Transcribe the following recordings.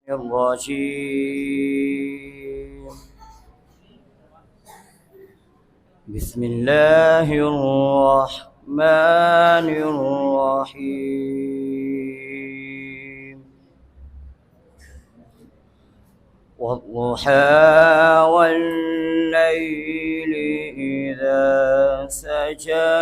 الرجيم. بسم الله الرحمن الرحيم. والضحى والليل إذا سجى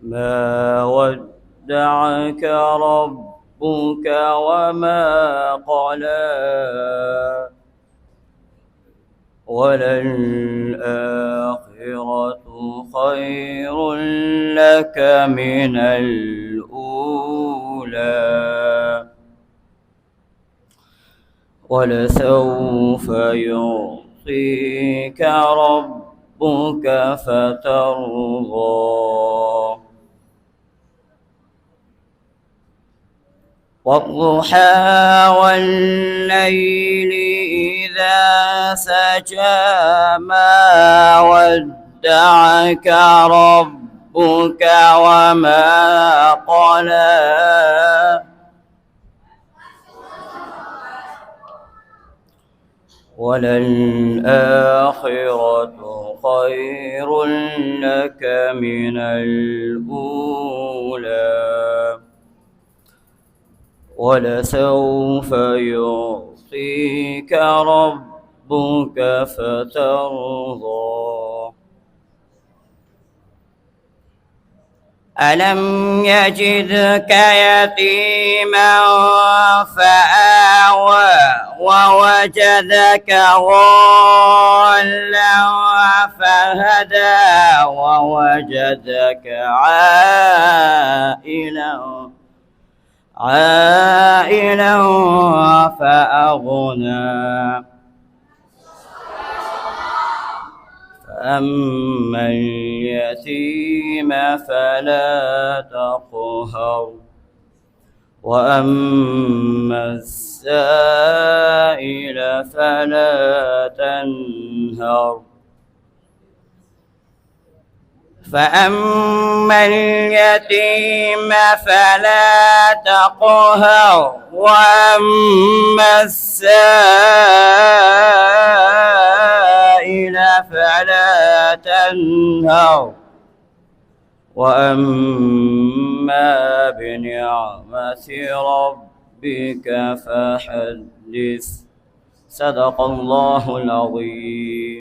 ما ودعك ربك وما قلى وللآخرة خير لك من الأولى ولسوف يعطيك ربك فترضى والضحى والليل إذا سجى ما ودعك ربك وما قلى وللآخرة خير لك من الأولى ولسوف يعطيك ربك فترضى ألم يجدك يتيما فآوى ووجدك ضالا فهدى ووجدك عائلا فأغنى فأما اليتيم فلا تقهر وأما السائل فلا تنهر فأما اليتيم فلا تقهر وأما السائل فلا تنهر وأما بنعمة ربك فحدث. صدق الله العظيم.